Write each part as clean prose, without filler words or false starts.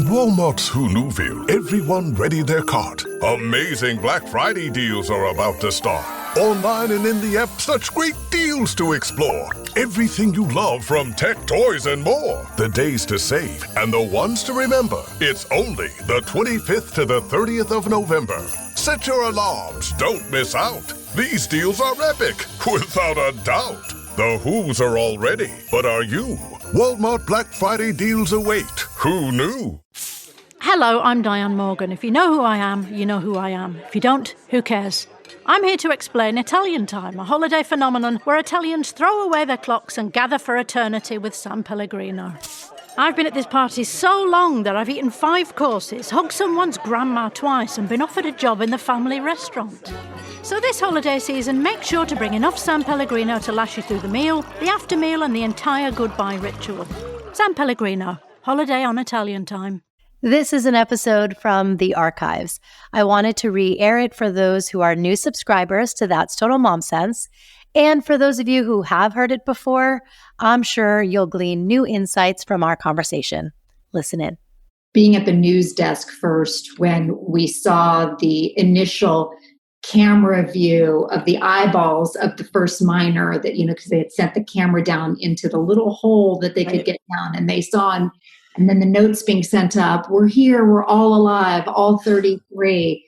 In Walmart's Who'Knewville, everyone ready their cart. Amazing Black Friday deals are about to start. Online and in the app, such great deals to explore. Everything you love from tech, toys, and more. The days to save and the ones to remember. It's only the 25th to the 30th of November. Set your alarms. Don't miss out. These deals are epic, without a doubt. The Who's are all ready, but are you? Walmart Black Friday deals await. Who knew? Hello, I'm Diane Morgan. If you know who I am, you know who I am. If you don't, who cares? I'm here to explain Italian Time, a holiday phenomenon where Italians throw away their clocks and gather for eternity with San Pellegrino. I've been at this party so long that I've eaten 5 courses, hugged someone's grandma twice, and been offered a job in the family restaurant. So this holiday season, make sure to bring enough San Pellegrino to last you through the meal, the after meal, and the entire goodbye ritual. San Pellegrino, holiday on Italian Time. This is an episode from the archives. I wanted to re-air it for those who are new subscribers to That's Total Mom Sense. And for those of you who have heard it before, I'm sure you'll glean new insights from our conversation. Listen in. Being at the news desk first when we saw the initial camera view of the eyeballs of the first minor that, because they had sent the camera down into the little hole that they could get down, and they saw, and then the notes being sent up, we're here, we're all alive, all 33.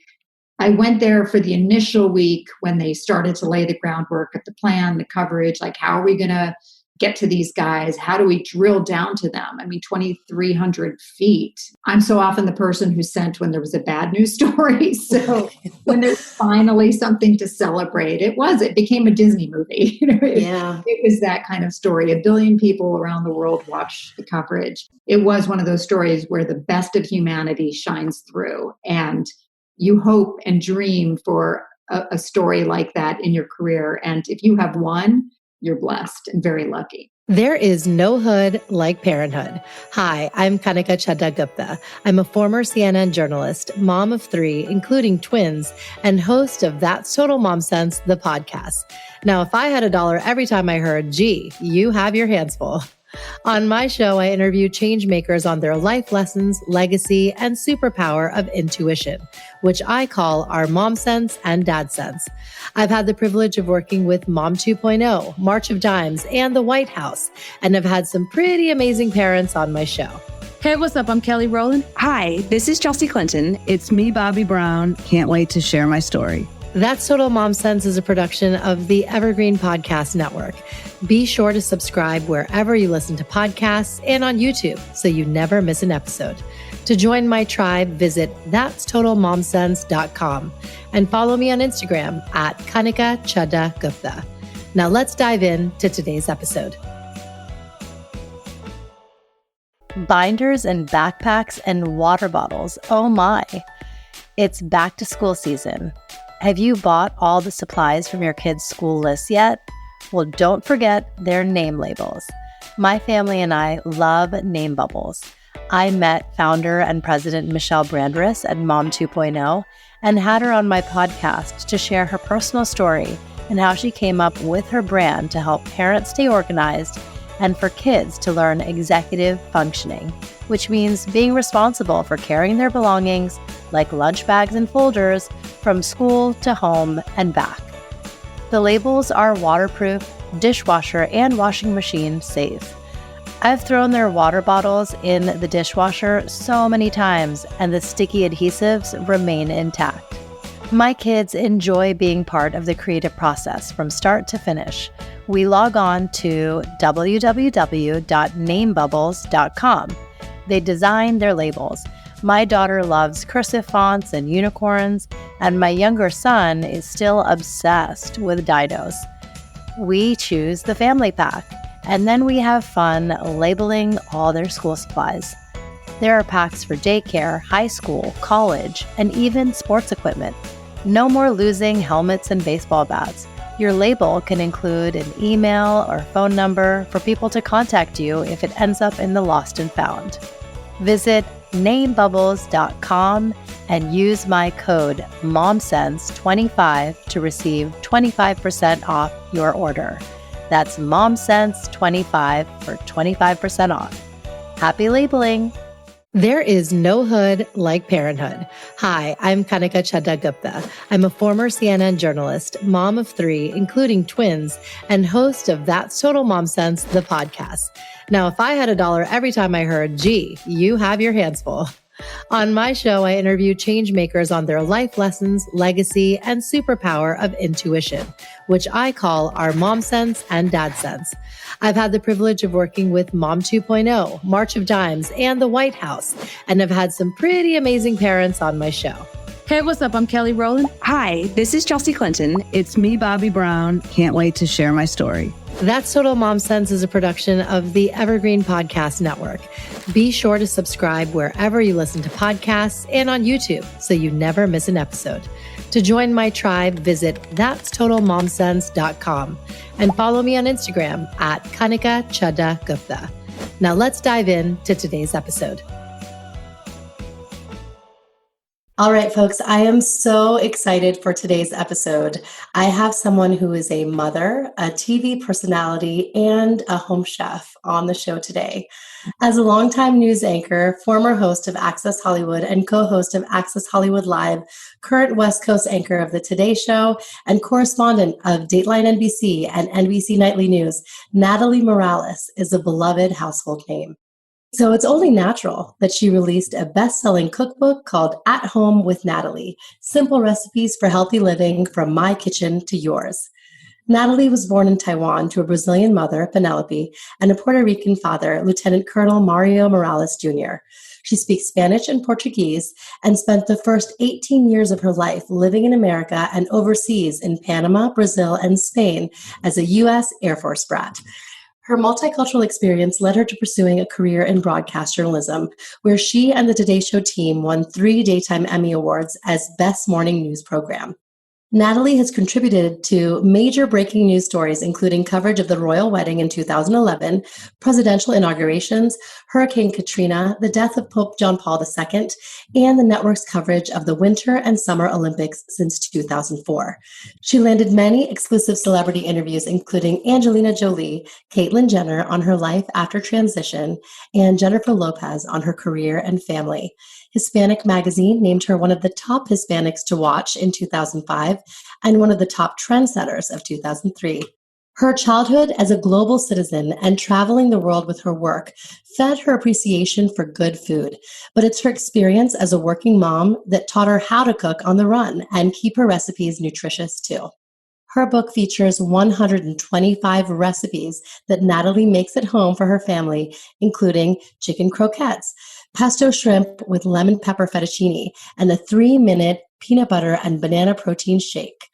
I went there for the initial week when they started to lay the groundwork of the plan, the coverage, like how are we going to get to these guys? How do we drill down to them? 2,300 feet. I'm so often the person who sent when there was a bad news story. So when there's finally something to celebrate, it became a Disney movie. It was that kind of story. 1 billion people around the world watched the coverage. It was one of those stories where the best of humanity shines through, and you hope and dream for a story like that in your career. And if you have one, you're blessed and very lucky. There is no hood like parenthood. Hi, I'm Kanika Chadda Gupta. I'm a former CNN journalist, mom of 3, including twins, and host of That's Total Mom Sense, the podcast. Now, if I had $1 every time I heard, gee, you have your hands full. On my show, I interview change makers on their life lessons, legacy, and superpower of intuition, which I call our Mom Sense and Dad Sense. I've had the privilege of working with Mom 2.0, March of Dimes, and the White House, and have had some pretty amazing parents on my show. Hey, what's up? I'm Kelly Rowland. Hi, this is Chelsea Clinton. It's me, Bobby Brown. Can't wait to share my story. That's Total Mom Sense is a production of the Evergreen Podcast Network. Be sure to subscribe wherever you listen to podcasts and on YouTube so you never miss an episode. To join my tribe, visit that'stotalmomsense.com and follow me on Instagram at Kanika Chadda Gupta. Now let's dive into today's episode. Binders and backpacks and water bottles. Oh my. It's back to school season. Have you bought all the supplies from your kids' school list yet? Well, don't forget their name labels. My family and I love name bubbles. I met founder and president Michelle Brandress at Mom 2.0 and had her on my podcast to share her personal story and how she came up with her brand to help parents stay organized and for kids to learn executive functioning, which means being responsible for carrying their belongings like lunch bags and folders from school to home and back. The labels are waterproof, dishwasher, and washing machine safe. I've thrown their water bottles in the dishwasher so many times, and the sticky adhesives remain intact. My kids enjoy being part of the creative process from start to finish. We log on to www.namebubbles.com. They design their labels. My daughter loves cursive fonts and unicorns, and my younger son is still obsessed with dinos. We choose the family pack, and then we have fun labeling all their school supplies. There are packs for daycare, high school, college, and even sports equipment. No more losing helmets and baseball bats. Your label can include an email or phone number for people to contact you if it ends up in the lost and found. Visit namebubbles.com and use my code MOMSENSE25 to receive 25% off your order. That's MOMSENSE25 for 25% off. Happy labeling! There is no hood like parenthood. Hi, I'm Kanika Chadda Gupta. I'm a former CNN journalist, mom of 3, including twins, and host of That's Total Mom Sense, the podcast. Now, if I had $1 every time I heard, gee, you have your hands full. On my show, I interview change makers on their life lessons, legacy, and superpower of intuition, which I call our mom sense and dad sense. I've had the privilege of working with Mom 2.0, March of Dimes, and the White House, and have had some pretty amazing parents on my show. Hey, what's up? I'm Kelly Rowland. Hi, this is Chelsea Clinton. It's me, Bobby Brown. Can't wait to share my story. That's Total Mom Sense is a production of the Evergreen Podcast Network. Be sure to subscribe wherever you listen to podcasts and on YouTube so you never miss an episode. To join my tribe, visit that'stotalmomsense.com and follow me on Instagram at Kanika Chadda Gupta. Now let's dive into today's episode. All right, folks, I am so excited for today's episode. I have someone who is a mother, a TV personality, and a home chef on the show today. As a longtime news anchor, former host of Access Hollywood and co-host of Access Hollywood Live, current West Coast anchor of The Today Show, and correspondent of Dateline NBC and NBC Nightly News, Natalie Morales is a beloved household name. So it's only natural that she released a best-selling cookbook called At Home with Natalie, Simple Recipes for Healthy Living from My Kitchen to Yours. Natalie was born in Taiwan to a Brazilian mother, Penelope, and a Puerto Rican father, Lieutenant Colonel Mario Morales Jr. She speaks Spanish and Portuguese and spent the first 18 years of her life living in America and overseas in Panama, Brazil, and Spain as a U.S. Air Force brat. Her multicultural experience led her to pursuing a career in broadcast journalism, where she and the Today Show team won 3 Daytime Emmy Awards as Best Morning News Program. Natalie has contributed to major breaking news stories, including coverage of the royal wedding in 2011, presidential inaugurations, Hurricane Katrina, the death of Pope John Paul II, and the network's coverage of the Winter and Summer Olympics since 2004. She landed many exclusive celebrity interviews, including Angelina Jolie, Caitlyn Jenner on her life after transition, and Jennifer Lopez on her career and family. Hispanic Magazine named her one of the top Hispanics to watch in 2005 and one of the top trendsetters of 2003. Her childhood as a global citizen and traveling the world with her work fed her appreciation for good food, but it's her experience as a working mom that taught her how to cook on the run and keep her recipes nutritious too. Her book features 125 recipes that Natalie makes at home for her family, including chicken croquettes, pesto shrimp with lemon pepper fettuccine, and a 3-minute peanut butter and banana protein shake.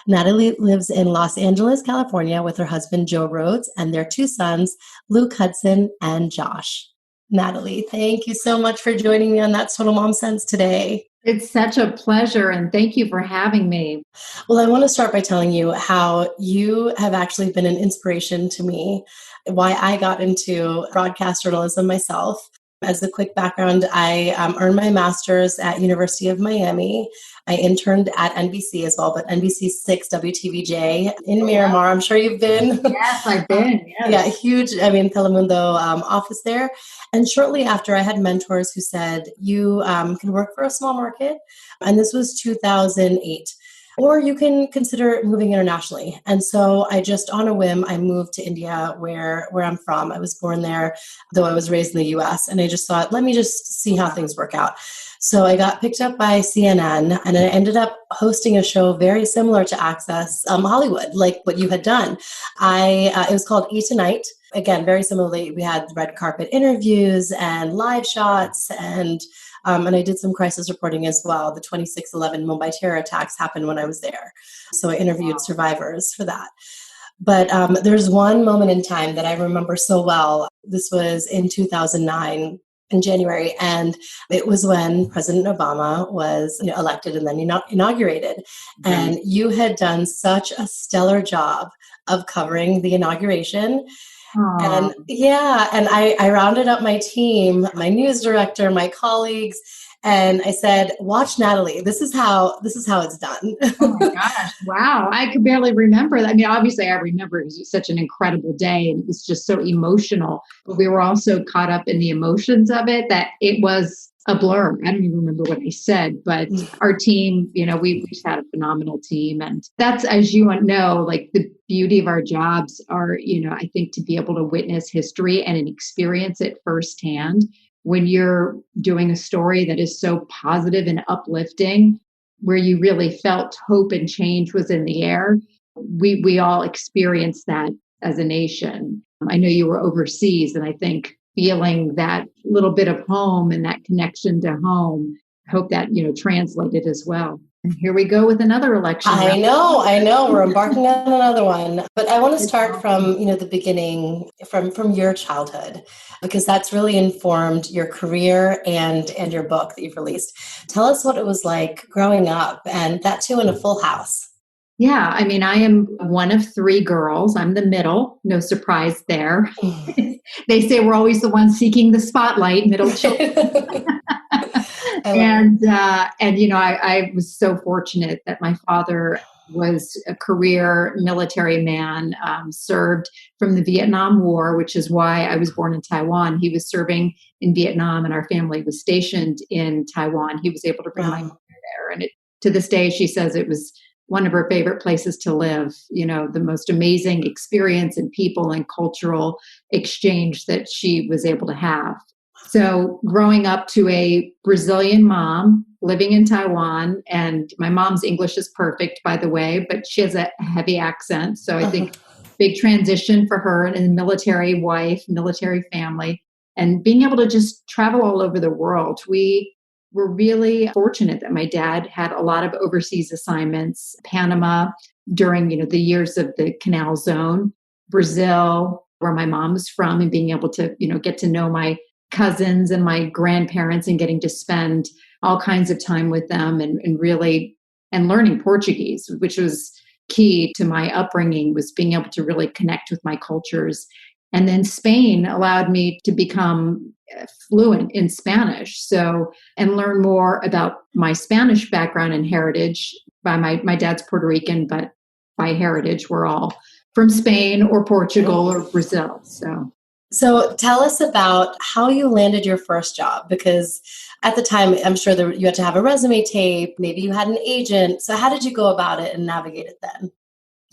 Natalie lives in Los Angeles, California with her husband, Joe Rhodes, and their 2 sons, Luke Hudson and Josh. Natalie, thank you so much for joining me on That's Total Mom Sense today. It's such a pleasure, and thank you for having me. Well, I want to start by telling you how you have actually been an inspiration to me, why I got into broadcast journalism myself. As a quick background, I earned my master's at University of Miami. I interned at NBC as well, but NBC 6 WTVJ in Miramar. I'm sure you've been. Yes, I've been. Yes. Yeah, huge, Telemundo office there. And shortly after, I had mentors who said, you can work for a small market. And this was 2008. Or you can consider moving internationally. And so I just, on a whim, I moved to India, where I'm from. I was born there, though I was raised in the US. And I just thought, let me just see how things work out. So I got picked up by CNN, and I ended up hosting a show very similar to Access Hollywood, like what you had done. It was called Eat Tonight. Again, very similarly, we had red carpet interviews and live shots, and I did some crisis reporting as well. The 26/11 Mumbai terror attacks happened when I was there. So I interviewed survivors for that. But there's one moment in time that I remember so well. This was in 2009 in January, and it was when President Obama was elected and then inaugurated. Mm-hmm. And you had done such a stellar job of covering the inauguration. And I rounded up my team, my news director, my colleagues, and I said, "Watch Natalie. This is how it's done." Oh my gosh. Wow. I could barely remember that. I mean, obviously I remember it was such an incredible day and it was just so emotional, but we were also caught up in the emotions of it that it was a blur. I don't even remember what I said, but our team, we just had a phenomenal team. And that's, as you know, like the beauty of our jobs are, I think to be able to witness history and experience it firsthand when you're doing a story that is so positive and uplifting, where you really felt hope and change was in the air. We all experienced that as a nation. I know you were overseas, and I think feeling that little bit of home and that connection to home, I hope that, translated as well. And here we go with another election. I know. We're embarking on another one. But I want to start from, the beginning, from your childhood, because that's really informed your career and your book that you've released. Tell us what it was like growing up, and that too in a full house. Yeah, I mean, I am one of three girls. I'm the middle. No surprise there. They say we're always the ones seeking the spotlight, middle children. I was so fortunate that my father was a career military man, served from the Vietnam War, which is why I was born in Taiwan. He was serving in Vietnam and our family was stationed in Taiwan. He was able to bring my mother there. And to this day, she says it was one of her favorite places to live, the most amazing experience and people and cultural exchange that she was able to have. So growing up to a Brazilian mom living in Taiwan, and my mom's English is perfect, by the way, but she has a heavy accent. So I think big transition for her, and a military wife, military family, and being able to just travel all over the world. We were really fortunate that my dad had a lot of overseas assignments, Panama during, the years of the Canal Zone, Brazil, where my mom was from, and being able to, get to know my cousins and my grandparents and getting to spend all kinds of time with them and learning Portuguese, which was key to my upbringing, was being able to really connect with my cultures. And then Spain allowed me to become fluent in Spanish. And learn more about my Spanish background and heritage. By my dad's Puerto Rican, but by heritage, we're all from Spain or Portugal or Brazil. So tell us about how you landed your first job, because at the time, I'm sure you had to have a resume tape. Maybe you had an agent. So how did you go about it and navigate it then?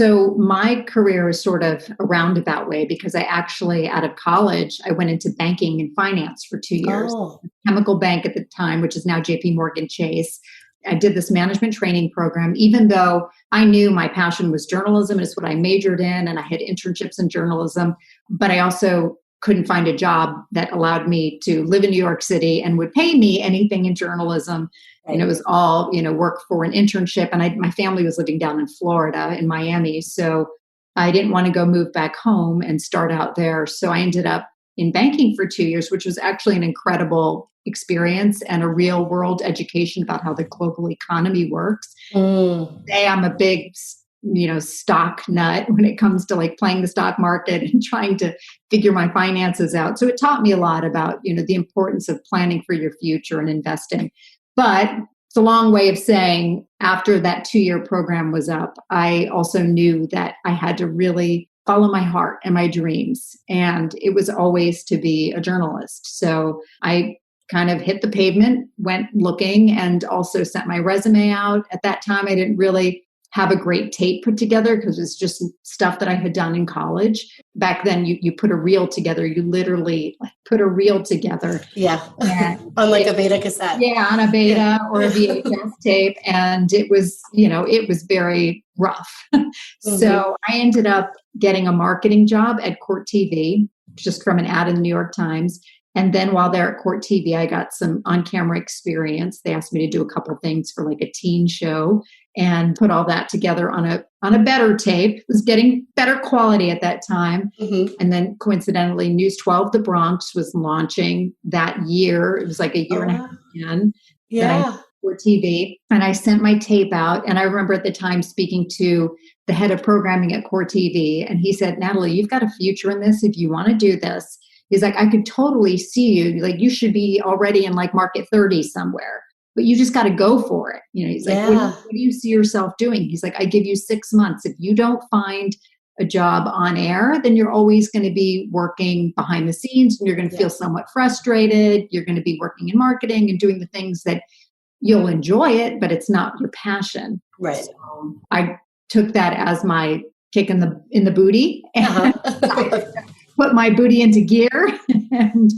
So my career is sort of a roundabout way, because I actually, out of college, I went into banking and finance for 2 years. Chemical bank at the time, which is now JP Morgan Chase. I did this management training program, even though I knew my passion was journalism. It's what I majored in, and I had internships in journalism. But I also couldn't find a job that allowed me to live in New York City and would pay me anything in journalism. And it was all, work for an internship. And my family was living down in Florida, in Miami. So I didn't want to go move back home and start out there. So I ended up in banking for 2 years, which was actually an incredible experience and a real world education about how the global economy works. Today I'm a big, stock nut when it comes to like playing the stock market and trying to figure my finances out. So it taught me a lot about, the importance of planning for your future and investing. But it's a long way of saying, after that 2-year program was up, I also knew that I had to really follow my heart and my dreams. And it was always to be a journalist. So I kind of hit the pavement, went looking, and also sent my resume out. At that time, I didn't really have a great tape put together because it's just stuff that I had done in college. Back then, you put a reel together. You literally put a reel together. Yeah, on like a beta cassette. Yeah, on a beta or a VHS tape. And it was, it was very rough. So I ended up getting a marketing job at Court TV, just from an ad in the New York Times. And then while there at Court TV, I got some on-camera experience. They asked me to do a couple of things for like a teen show and put all that together on a better tape. It was getting better quality at that time. And then coincidentally, News 12 The Bronx was launching that year. It was like a year and a half in. Yeah. for TV, and I sent my tape out. And I remember at the time speaking to the head of programming at Core TV, and he said, Natalie, you've got a future in this if you want to do this. He's like, I could totally see you. Like, you should be already in like market 30 somewhere, but you just got to go for it. He's like, what do you see yourself doing? He's like, I give you 6 months. If you don't find a job on air, then you're always going to be working behind the scenes, and you're going to feel somewhat frustrated. You're going to be working in marketing and doing the things that you'll enjoy it, but it's not your passion. Right. So I took that as my kick in the booty, and put my booty into gear. And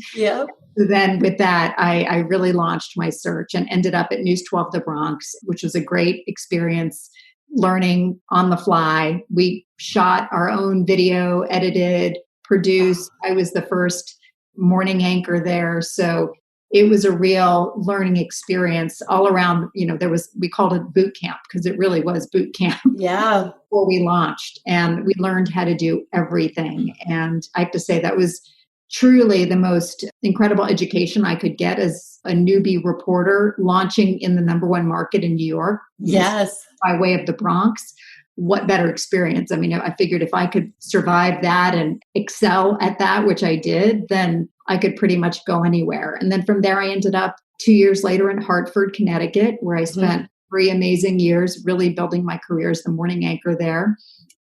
then with that, I really launched my search and ended up at News 12 The Bronx, which was a great experience, learning on the fly. We shot our own video, edited, produced. I was the first morning anchor there. So it was a real learning experience all around. We called it boot camp because it really was boot camp. Yeah. Before we launched, and we learned how to do everything. And I have to say that was truly the most incredible education I could get as a newbie reporter launching in the #1 market in New York. Yes. By way of the Bronx. What better experience? I mean, I figured if I could survive that and excel at that, which I did, then I could pretty much go anywhere. And then from there, I ended up 2 years later in Hartford, Connecticut, where I spent 3 amazing years really building my career as the morning anchor there.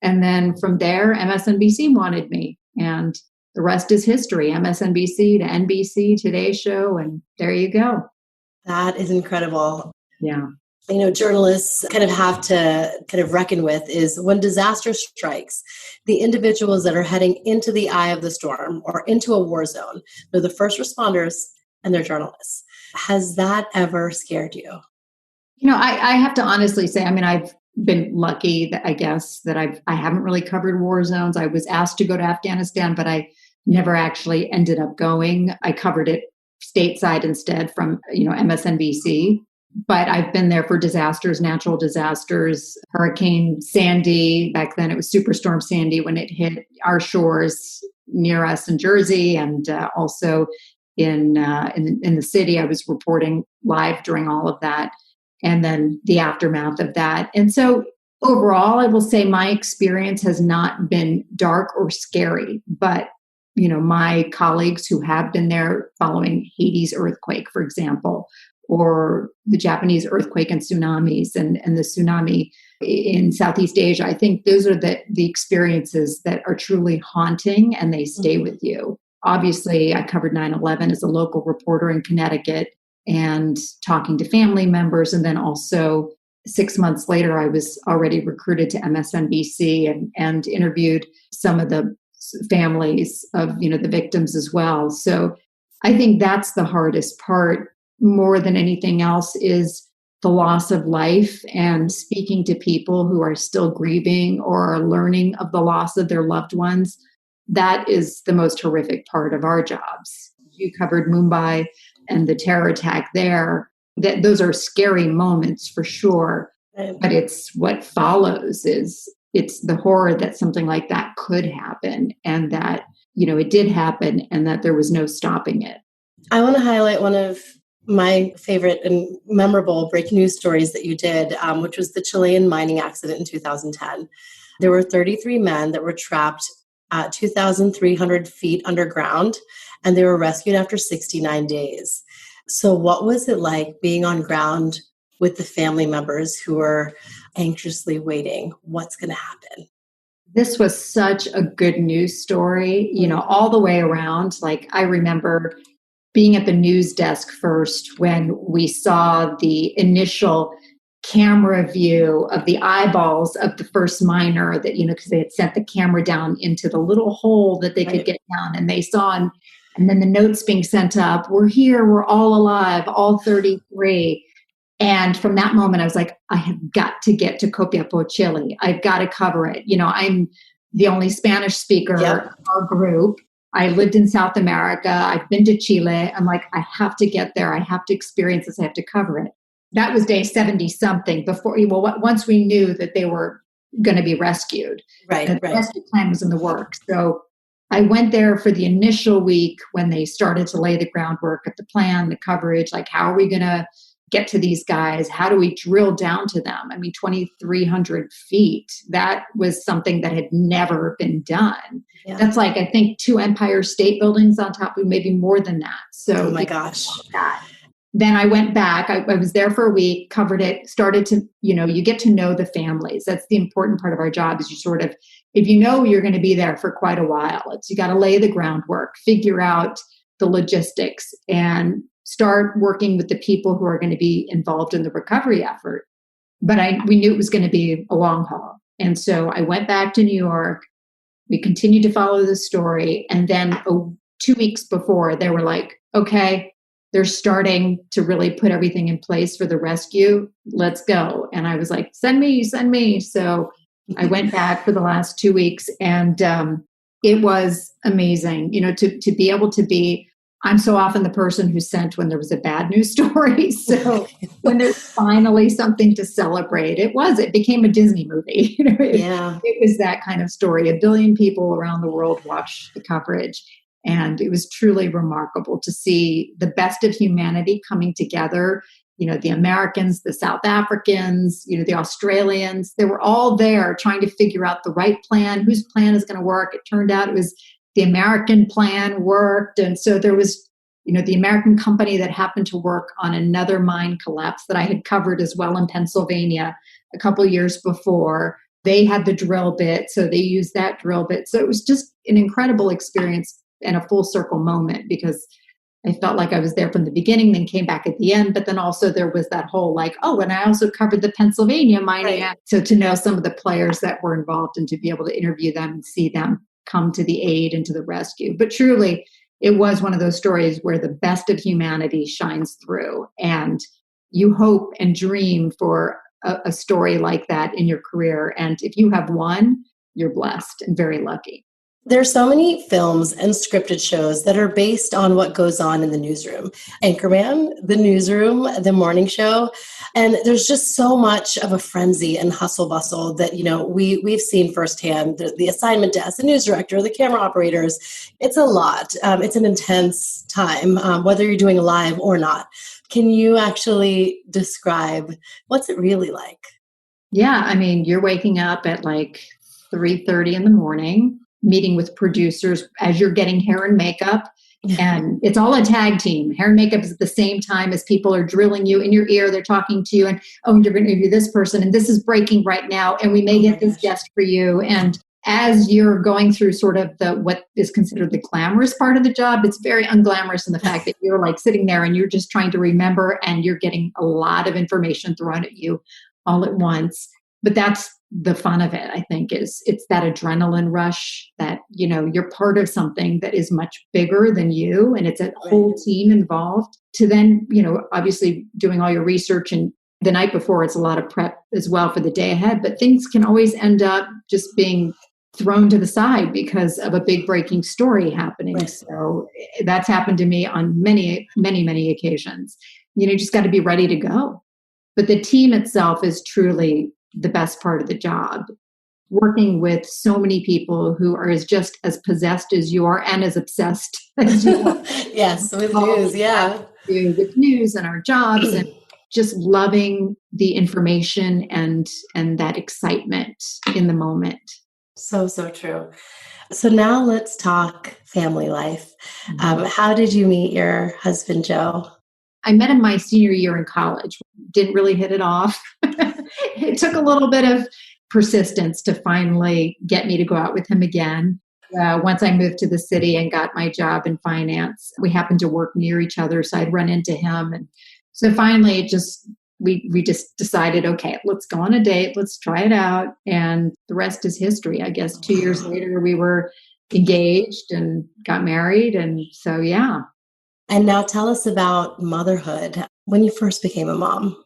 And then from there, MSNBC wanted me. And the rest is history. MSNBC to NBC, Today Show, and there you go. That is incredible. Yeah. Journalists kind of have to kind of reckon with is when disaster strikes, the individuals that are heading into the eye of the storm or into a war zone, they're the first responders and they're journalists. Has that ever scared you? I have to honestly say, I've been lucky that I guess that I haven't really covered war zones. I was asked to go to Afghanistan, but I never actually ended up going. I covered it stateside instead from, MSNBC. But I've been there for disasters, natural disasters, Hurricane Sandy. Back then it was Superstorm Sandy when it hit our shores near us in Jersey, and also in the city. I was reporting live during all of that, and then the aftermath of that. And so overall, I will say my experience has not been dark or scary, but my colleagues who have been there following Haiti's earthquake, for example, or the Japanese earthquake and tsunamis and the tsunami in Southeast Asia. I think those are the experiences that are truly haunting, and they stay with you. Obviously, I covered 9/11 as a local reporter in Connecticut and talking to family members. And then also 6 months later, I was already recruited to MSNBC and interviewed some of the families of, the victims as well. So I think that's the hardest part. More than anything else is the loss of life and speaking to people who are still grieving or are learning of the loss of their loved ones. That is the most horrific part of our jobs. You covered Mumbai and the terror attack there. Those are scary moments for sure, but it's what follows it's the horror that something like that could happen, and that, it did happen, and that there was no stopping it. I want to highlight one of my favorite and memorable breaking news stories that you did, which was the Chilean mining accident in 2010. There were 33 men that were trapped at 2,300 feet underground, and they were rescued after 69 days. So what was it like being on ground with the family members who were anxiously waiting? What's going to happen? This was such a good news story, all the way around. Like, I remember being at the news desk first when we saw the initial camera view of the eyeballs of the first miner that, because they had sent the camera down into the little hole that they could get down, and they saw, and then the notes being sent up, we're here, we're all alive, all 33. And from that moment, I was like, I have got to get to Copiapó, Chile. I've got to cover it. I'm the only Spanish speaker of our group. I lived in South America. I've been to Chile. I'm like, I have to get there. I have to experience this. I have to cover it. That was day 70 something before, once we knew that they were going to be rescued. Right. The rescue plan was in the works. So I went there for the initial week when they started to lay the groundwork of the plan, the coverage, like, how are we going to get to these guys? How do we drill down to them? I mean, 2,300 feet, that was something that had never been done. Yeah. That's like, I think 2 Empire State Buildings on top of, maybe more than that. So, oh my gosh. Then I went back. I was there for a week, covered it, started to, you get to know the families. That's the important part of our job, is you sort of, if you know you're going to be there for quite a while, you got to lay the groundwork, figure out the logistics, and start working with the people who are going to be involved in the recovery effort. But we knew it was going to be a long haul. And so I went back to New York. We continued to follow the story. And then 2 weeks before, they were like, okay, they're starting to really put everything in place for the rescue. Let's go. And I was like, send me. So I went back for the last 2 weeks, and it was amazing, to be able to be, I'm so often the person who's sent when there was a bad news story. So when there's finally something to celebrate, it became a Disney movie. It was that kind of story. 1 billion people around the world watched the coverage. And it was truly remarkable to see the best of humanity coming together. The Americans, the South Africans, the Australians, they were all there trying to figure out the right plan, whose plan is going to work. It turned out it was the American plan worked. And so there was, the American company that happened to work on another mine collapse that I had covered as well in Pennsylvania a couple of years before. They had the drill bit, so they used that drill bit. So it was just an incredible experience and a full circle moment, because I felt like I was there from the beginning, then came back at the end. But then also there was that whole and I also covered the Pennsylvania mining act. So to know some of the players that were involved and to be able to interview them and see them come to the aid and to the rescue. But truly, it was one of those stories where the best of humanity shines through. And you hope and dream for a story like that in your career. And if you have one, you're blessed and very lucky. There's so many films and scripted shows that are based on what goes on in the newsroom. Anchorman, The Newsroom, The Morning Show. And there's just so much of a frenzy and hustle bustle that, we've seen firsthand. The assignment desk, the news director, the camera operators. It's a lot. It's an intense time, whether you're doing live or not. Can you actually describe what's it really like? Yeah, I mean, you're waking up at 3:30 in the morning, meeting with producers as you're getting hair and makeup. And it's all a tag team. Hair and makeup is at the same time as people are drilling you in your ear. They're talking to you and, you're going to interview this person. And this is breaking right now. And we may get this guest for you. And as you're going through sort of what is considered the glamorous part of the job, it's very unglamorous in the fact that you're sitting there and you're just trying to remember, and you're getting a lot of information thrown at you all at once. But that's the fun of it, I think, it's that adrenaline rush that, you're part of something that is much bigger than you, and it's a whole team involved. To then, obviously doing all your research, and the night before, it's a lot of prep as well for the day ahead, but things can always end up just being thrown to the side because of a big breaking story happening. Right. So that's happened to me on many, many, many occasions. You just got to be ready to go. But the team itself is truly the best part of the job. Working with so many people who are just as possessed as you are and as obsessed as you are. Yes, with news, yeah. With news and our jobs, and just loving the information and that excitement in the moment. So true. So now let's talk family life. How did you meet your husband, Joe? I met him my senior year in college. Didn't really hit it off. It took a little bit of persistence to finally get me to go out with him again. Once I moved to the city and got my job in finance, we happened to work near each other, so I'd run into him. And so finally, we just decided, okay, let's go on a date. Let's try it out. And the rest is history. I guess 2 years later, we were engaged and got married. And so, yeah. And now tell us about motherhood. When you first became a mom.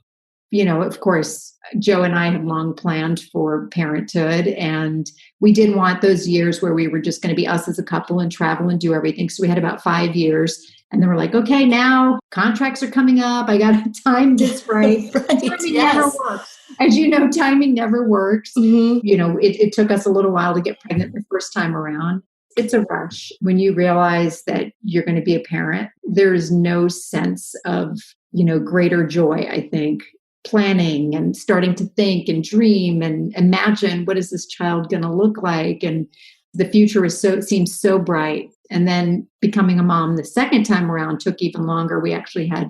Of course, Joe and I had long planned for parenthood, and we didn't want those years where we were just going to be us as a couple and travel and do everything. So we had about 5 years, and then we're like, okay, now contracts are coming up. I got to time this right. Timing never works. As you know, timing never works. Mm-hmm. It took us a little while to get pregnant the first time around. It's a rush when you realize that you're going to be a parent. There is no sense of greater joy, I think, planning and starting to think and dream and imagine what is this child going to look like. And the future seems so bright. And then becoming a mom the second time around took even longer. We actually had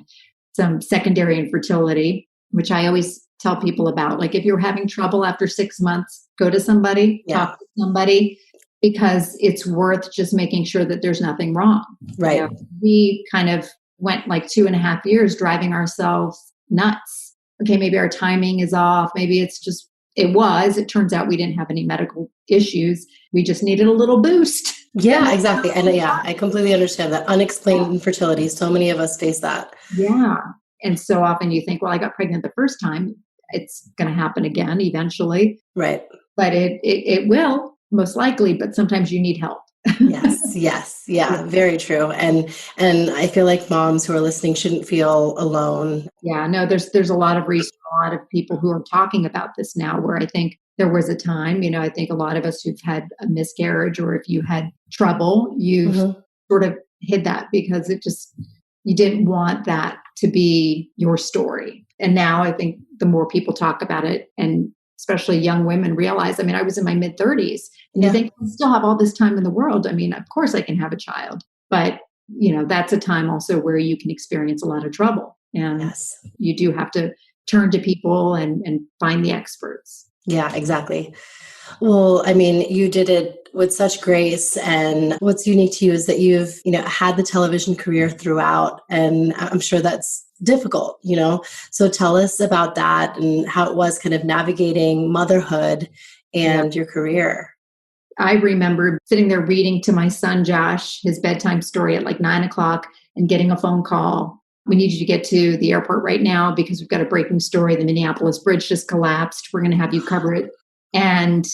some secondary infertility, which I always tell people about. Like, if you're having trouble after 6 months, go to somebody, talk to somebody, because it's worth just making sure that there's nothing wrong. Right. We kind of went like 2.5 years driving ourselves nuts. Okay, maybe our timing is off. Maybe it's just, it turns out we didn't have any medical issues. We just needed a little boost. Yeah, exactly. And I completely understand that. Unexplained infertility. So many of us face that. Yeah. And so often you think, well, I got pregnant the first time. It's going to happen again eventually. Right. But it will most likely, but sometimes you need help. Yes. Yeah, very true. And I feel like moms who are listening shouldn't feel alone. Yeah, no, there's a lot of research, a lot of people who are talking about this now, where I think there was a time, I think a lot of us who've had a miscarriage, or if you had trouble, you've sort of hid that because you didn't want that to be your story. And now I think the more people talk about it, and especially young women realize, I was in my mid-30s, and you think, I still have all this time in the world. Of course I can have a child, but that's a time also where you can experience a lot of trouble, and you do have to turn to people and find the experts. Yeah, exactly. Well, you did it with such grace, and what's unique to you is that you've, had the television career throughout, and I'm sure that's difficult, So tell us about that and how it was kind of navigating motherhood and your career. I remember sitting there reading to my son, Josh, his bedtime story at like 9:00 and getting a phone call. We need you to get to the airport right now because we've got a breaking story. The Minneapolis bridge just collapsed. We're going to have you cover it. And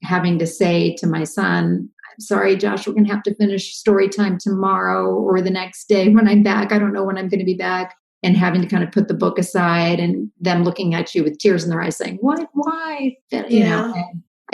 having to say to my son, I'm sorry, Josh, we're going to have to finish story time tomorrow or the next day when I'm back. I don't know when I'm going to be back. And having to kind of put the book aside and them looking at you with tears in their eyes saying, what, why? And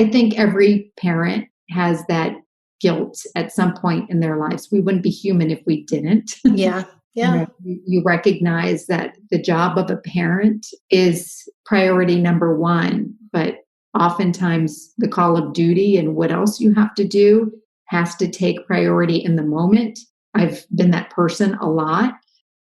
I think every parent has that guilt at some point in their lives. We wouldn't be human if we didn't. Yeah. Yeah. You recognize that the job of a parent is priority number one, but oftentimes the call of duty and what else you have to do has to take priority in the moment. I've been that person a lot.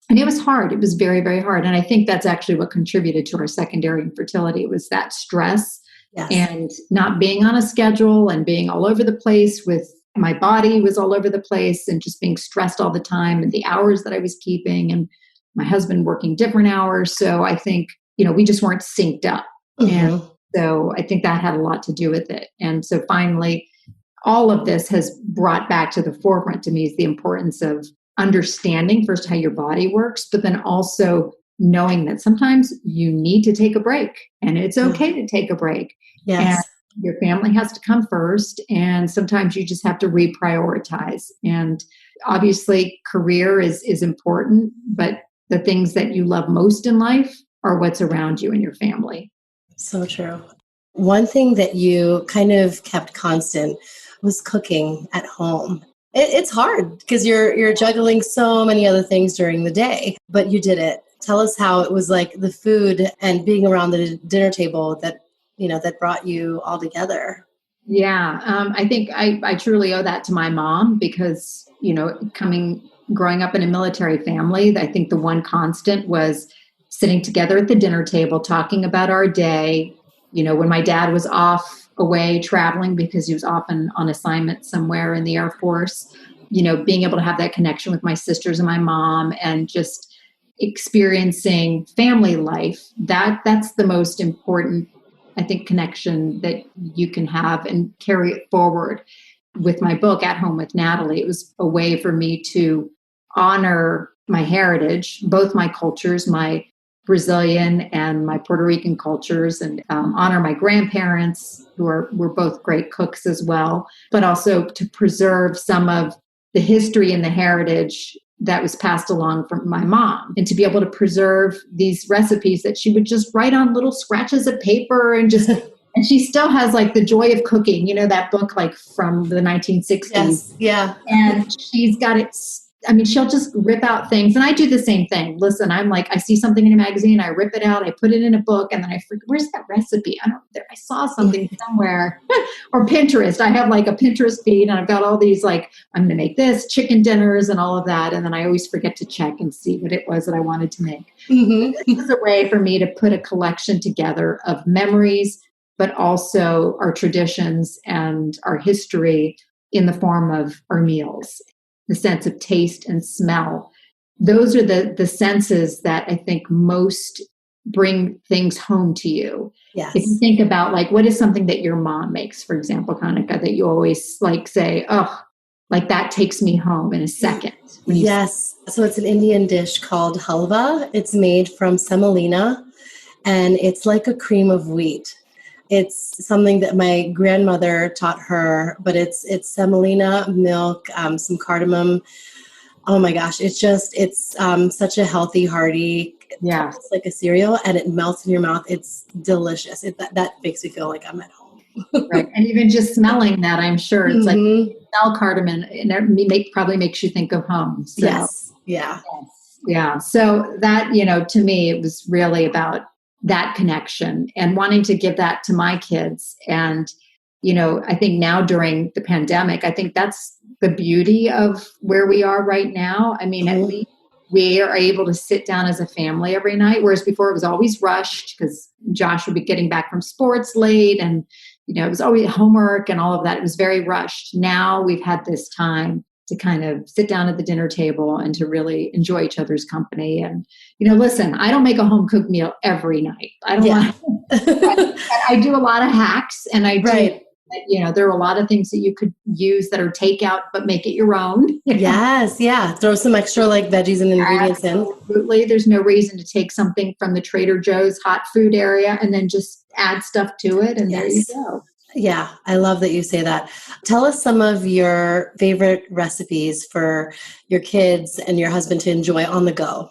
And it was hard. It was very, very hard. And I think that's actually what contributed to our secondary infertility. It was that stress and not being on a schedule and being all over the place with my body was all over the place and just being stressed all the time, and the hours that I was keeping, and my husband working different hours. So I think, we just weren't synced up. And so I think that had a lot to do with it. And so finally, all of this has brought back to the forefront to me is the importance of understanding first how your body works, but then also knowing that sometimes you need to take a break, and it's okay to take a break. Yes. And your family has to come first. And sometimes you just have to reprioritize. And obviously career is important, but the things that you love most in life are what's around you and your family. So true. One thing that you kind of kept constant was cooking at home. It's hard because you're juggling so many other things during the day, but you did it. Tell us how it was like the food and being around the dinner table that brought you all together. Yeah, I think I truly owe that to my mom because, growing up in a military family, I think the one constant was sitting together at the dinner table, talking about our day. When my dad was off away traveling because he was often on assignment somewhere in the Air Force, being able to have that connection with my sisters and my mom and just experiencing family life, that's the most important, I think, connection that you can have and carry it forward. With my book, At Home with Natalie, it was a way for me to honor my heritage, both my cultures, my Brazilian and my Puerto Rican cultures, and honor my grandparents who were both great cooks as well, but also to preserve some of the history and the heritage that was passed along from my mom, and to be able to preserve these recipes that she would just write on little scratches of paper and just, and she still has like The Joy of Cooking, that book like from the 1960s. Yes. Yeah. And she's got it she'll just rip out things. And I do the same thing. Listen, I'm like, I see something in a magazine, I rip it out, I put it in a book, and then I forget, where's that recipe? I saw something somewhere. Or Pinterest. I have like a Pinterest feed, and I've got all these, like, I'm going to make this, chicken dinners and all of that. And then I always forget to check and see what it was that I wanted to make. This is a way for me to put a collection together of memories, but also our traditions and our history in the form of our meals, the sense of taste and smell. Those are the senses that I think most bring things home to you. Yes. If you think about, like, what is something that your mom makes, for example, Kanika, that you always like say, oh, like that takes me home in a second. Yes. So it's an Indian dish called halva. It's made from semolina, and it's like a cream of wheat. It's something that my grandmother taught her, but it's semolina, milk, some cardamom. Oh my gosh, it's such a healthy, hearty, it's like a cereal, and it melts in your mouth. It's delicious. That makes me feel like I'm at home. Right, and even just smelling that, I'm sure it's like smell cardamom, and it probably makes you think of home. So, yes, yeah. So that, to me, it was really about that connection and wanting to give that to my kids. And, I think now during the pandemic, I think that's the beauty of where we are right now. At least we are able to sit down as a family every night, whereas before it was always rushed because Josh would be getting back from sports late, and, it was always homework and all of that. It was very rushed. Now we've had this time to kind of sit down at the dinner table and to really enjoy each other's company. And, listen, I don't make a home cooked meal every night. I don't want I do a lot of hacks, and I do, there are a lot of things that you could use that are takeout, but make it your own. Yes. Yeah. Throw some extra like veggies and ingredients in. Absolutely. There's no reason to take something from the Trader Joe's hot food area and then just add stuff to it. And there you go. Yeah, I love that you say that. Tell us some of your favorite recipes for your kids and your husband to enjoy on the go.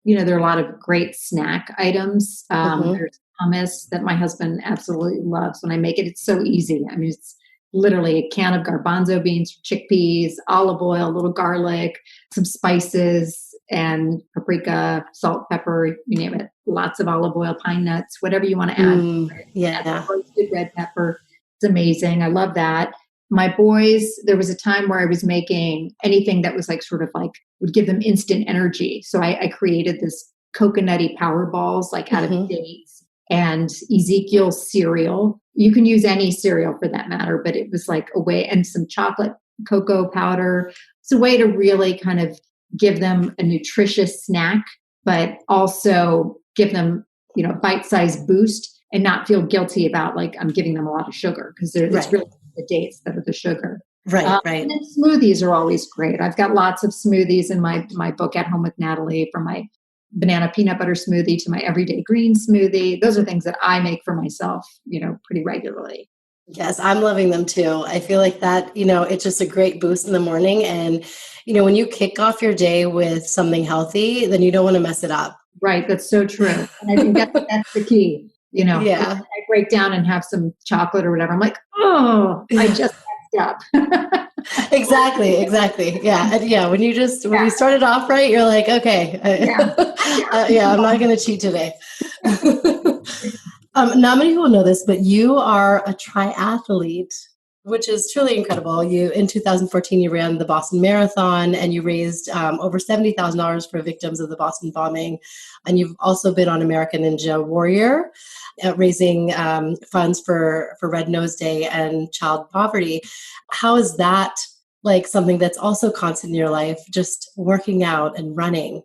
There are a lot of great snack items. There's hummus that my husband absolutely loves when I make it. It's so easy. It's literally a can of garbanzo beans, chickpeas, olive oil, a little garlic, some spices, and paprika, salt, pepper, you name it. Lots of olive oil, pine nuts, whatever you want to add. Roasted red pepper. It's amazing. I love that. My boys, there was a time where I was making anything that was like sort of like would give them instant energy. So I created this coconutty power balls, like out of dates, and Ezekiel cereal. You can use any cereal for that matter, but it was like a way, and some chocolate cocoa powder. It's a way to really kind of give them a nutritious snack, but also give them, bite-sized boost and not feel guilty about like I'm giving them a lot of sugar, because it's really the dates that are the sugar. Right. And then smoothies are always great. I've got lots of smoothies in my book, At Home with Natalie, from my banana peanut butter smoothie to my everyday green smoothie. Those are things that I make for myself, pretty regularly. Yes, I'm loving them too. I feel like that, it's just a great boost in the morning. And, when you kick off your day with something healthy, then you don't want to mess it up. Right. That's so true. And I think that's the key. I break down and have some chocolate or whatever. I'm like, oh, I just messed up. Exactly. Yeah. And when you started off right, you're like, okay, I'm not going to cheat today. Not many people know this, but you are a triathlete, which is truly incredible. In 2014, you ran the Boston Marathon, and you raised over $70,000 for victims of the Boston bombing. And you've also been on American Ninja Warrior, raising funds for Red Nose Day and child poverty. How is that like something that's also constant in your life, just working out and running?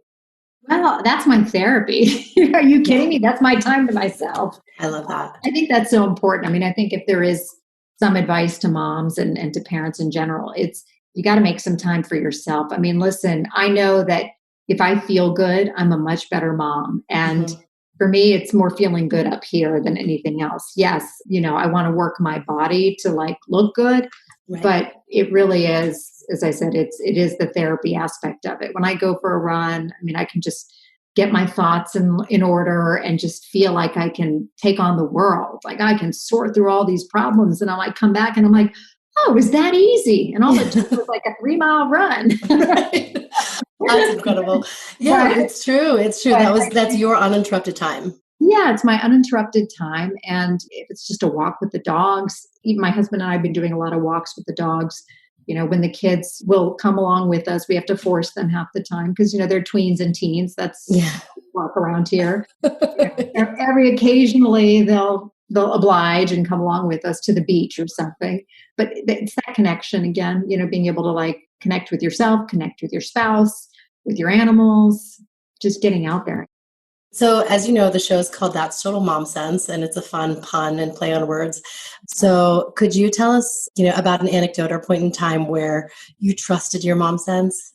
Well, that's my therapy. Are you kidding me? That's my time to myself. I love that. I think that's so important. I think if there is some advice to moms and to parents in general, it's you got to make some time for yourself. Listen, I know that if I feel good, I'm a much better mom. And for me, it's more feeling good up here than anything else. Yes, I want to work my body to like look good, but it really is, as I said, it is the therapy aspect of it. When I go for a run, I can just get my thoughts in order and just feel like I can take on the world. Like I can sort through all these problems, and I come back and I'm like, oh, it was that easy. And all it took was like a 3-mile run. Right. That's incredible. Yeah, Right. it's true. It's true. That's your uninterrupted time. Yeah, it's my uninterrupted time. And if it's just a walk with the dogs, even my husband and I have been doing a lot of walks with the dogs. When the kids will come along with us, we have to force them half the time because, they're tweens and teens. That's walk around here. Every occasionally they'll oblige and come along with us to the beach or something. But it's that connection again, being able to like connect with yourself, connect with your spouse, with your animals, just getting out there. So as you know, the show is called That's Total Mom Sense, and it's a fun pun and play on words. So could you tell us, about an anecdote or point in time where you trusted your mom sense?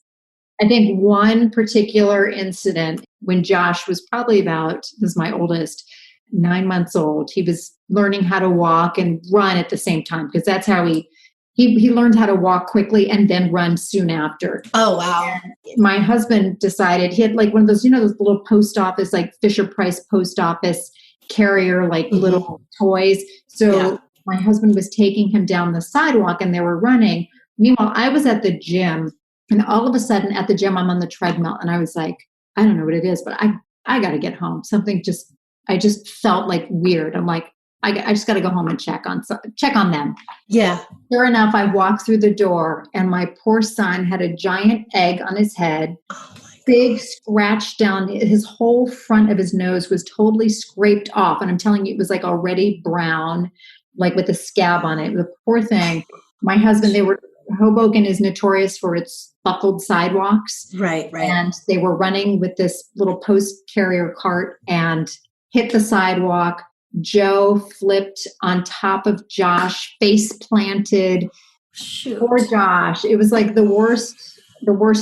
I think one particular incident when Josh was probably this is my oldest, 9 months old. He was learning how to walk and run at the same time because that's how he learned how to walk quickly and then run soon after. Oh, wow. And my husband decided he had like one of those, those little post office, like Fisher Price post office carrier, like little toys. So my husband was taking him down the sidewalk and they were running. Meanwhile, I was at the gym and all of a sudden at the gym, I'm on the treadmill and I was like, I don't know what it is, but I got to get home. I just felt like weird. I'm like, I just got to go home and check on them. Yeah. Sure enough, I walked through the door and my poor son had a giant egg on his head, big scratch down. His whole front of his nose was totally scraped off. And I'm telling you, it was like already brown, like with a scab on it. The poor thing. My husband, Hoboken is notorious for its buckled sidewalks. Right. And they were running with this little post carrier cart and hit the sidewalk. Joe flipped on top of Josh, face planted. Shoot. Poor Josh. It was like the worst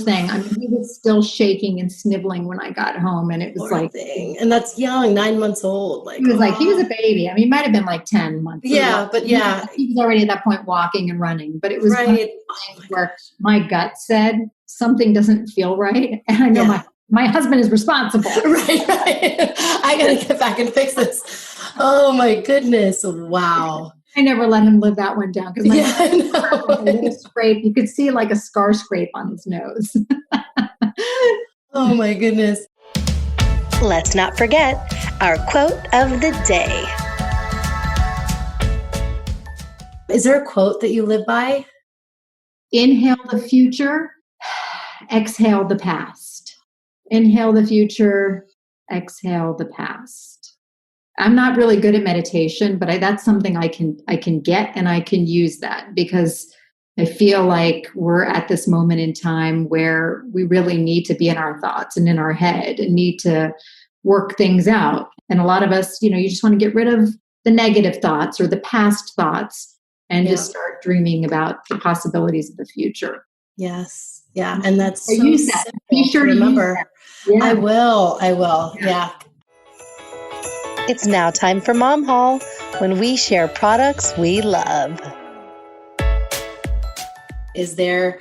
thing. I mean, he was still shaking and sniveling when I got home. And it was Poor thing. And that's young, 9 months old. Like, he was a baby. I mean, he might have been like 10 months. Yeah, but yeah. He was already at that point walking and running. But it was right. Where my gut said something doesn't feel right. And I know my husband is responsible. Right. I got to get back and fix this. Oh my goodness. Wow. I never let him live that one down because my scrape, you could see like a scar scrape on his nose. Oh my goodness. Let's not forget our quote of the day. Is there a quote that you live by? Inhale the future, exhale the past. Inhale the future, exhale the past. I'm not really good at meditation, but that's something I can get and I can use that because I feel like we're at this moment in time where we really need to be in our thoughts and in our head and need to work things out. And a lot of us, you just want to get rid of the negative thoughts or the past thoughts and just start dreaming about the possibilities of the future. Yes. Yeah. And that's so use that. Be sure to remember. Yeah. I will. Yeah. It's now time for Mom Haul, when we share products we love. Is there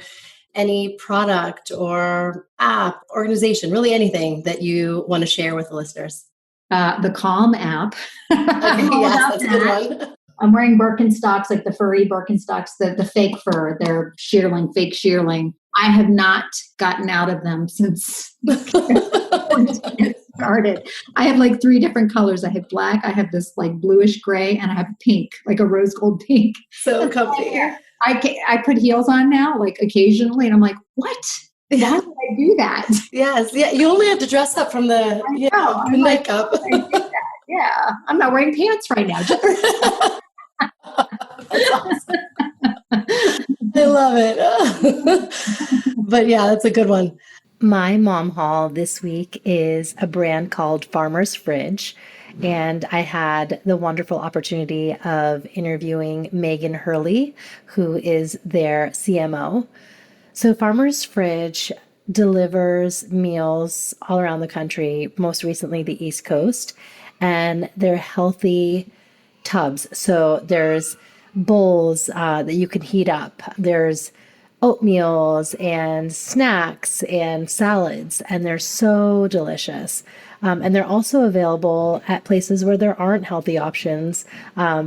any product or app, organization, really anything that you want to share with the listeners? The Calm app. Okay, yes, that's a good one. I'm wearing Birkenstocks, like the furry Birkenstocks, the fake fur. They're fake shearling. I have not gotten out of them since it started. I have like 3 different colors. I have black, I have this like bluish gray, and I have pink, like a rose gold pink. So comfy. I put heels on now, like occasionally, and I'm like, what? Why did I do that? Yes. Yeah. You only have to dress up from the makeup. Yeah. I'm not wearing pants right now. I love it. But yeah, that's a good one. My mom haul this week is a brand called Farmer's Fridge. And I had the wonderful opportunity of interviewing Megan Hurley, who is their CMO. So Farmer's Fridge delivers meals all around the country, most recently the East Coast, and they're healthy tubs. So there's bowls that you can heat up. There's oatmeals and snacks and salads, and they're so delicious. And they're also available at places where there aren't healthy options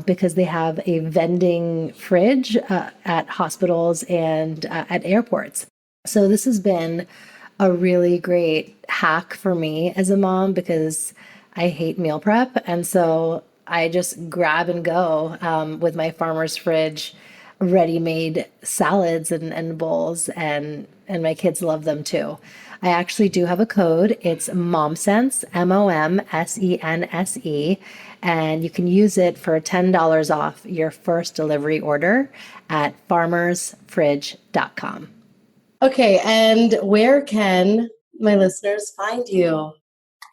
because they have a vending fridge at hospitals and at airports. So this has been a really great hack for me as a mom because I hate meal prep. And so I just grab and go with my farmer's fridge, ready-made salads and bowls, and my kids love them too. I actually do have a code. It's MOMSENSE, MOMSENSE, and you can use it for $10 off your first delivery order at farmersfridge.com. Okay, and where can my listeners find you?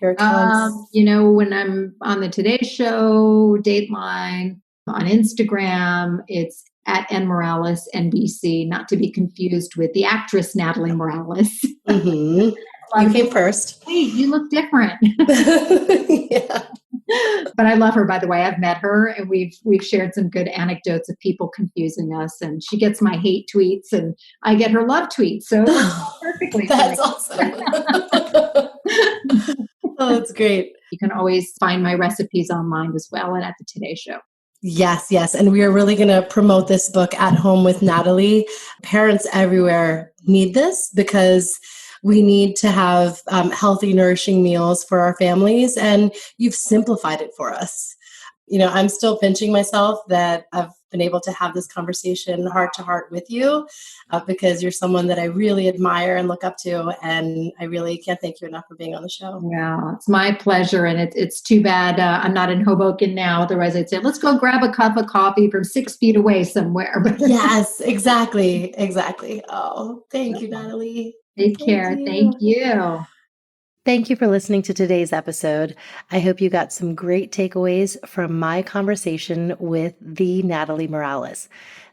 Your accounts? When I'm on the Today Show, Dateline, on Instagram, it's at N Morales NBC, not to be confused with the actress Natalie Morales. You came first. Hey, you look different. Yeah. But I love her, by the way. I've met her, and we've shared some good anecdotes of people confusing us. And she gets my hate tweets, and I get her love tweets. So it works perfectly. That's awesome. Oh, that's great. You can always find my recipes online as well and at the Today Show. Yes. And we are really going to promote this book, At Home with Natalie. Parents everywhere need this because we need to have healthy, nourishing meals for our families. And you've simplified it for us. I'm still pinching myself that I've been able to have this conversation heart to heart with you because you're someone that I really admire and look up to. And I really can't thank you enough for being on the show. Yeah, it's my pleasure. And it's too bad I'm not in Hoboken now. Otherwise, I'd say, let's go grab a cup of coffee from 6 feet away somewhere. Yes, exactly. Oh, thank you, Natalie. Take care. Thank you. Thank you for listening to today's episode. I hope you got some great takeaways from my conversation with the Natalie Morales.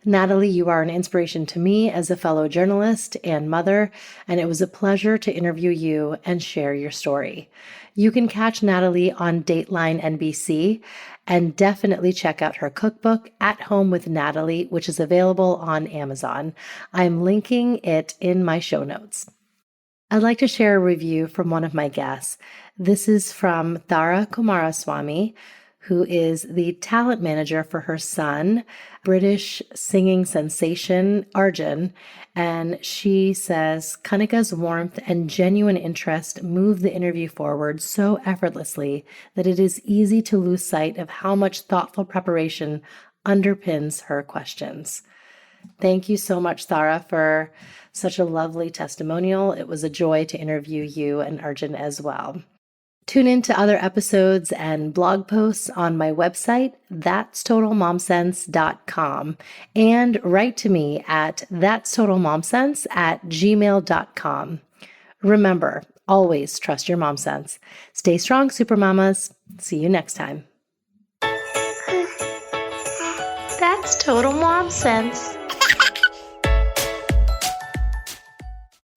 Natalie, you are an inspiration to me as a fellow journalist and mother, and it was a pleasure to interview you and share your story. You can catch Natalie on Dateline NBC, and definitely check out her cookbook, At Home with Natalie, which is available on Amazon. I'm linking it in my show notes. I'd like to share a review from one of my guests. This is from Thara Kumaraswamy, who is the talent manager for her son, British singing sensation Arjun. And she says, Kanika's warmth and genuine interest move the interview forward so effortlessly that it is easy to lose sight of how much thoughtful preparation underpins her questions. Thank you so much, Thara, for such a lovely testimonial. It was a joy to interview you and Arjun as well. Tune in to other episodes and blog posts on my website, that'stotalmomsense.com, and write to me at that'stotalmomsense@gmail.com. Remember, always trust your mom sense. Stay strong, supermamas. See you next time. That's total mom sense.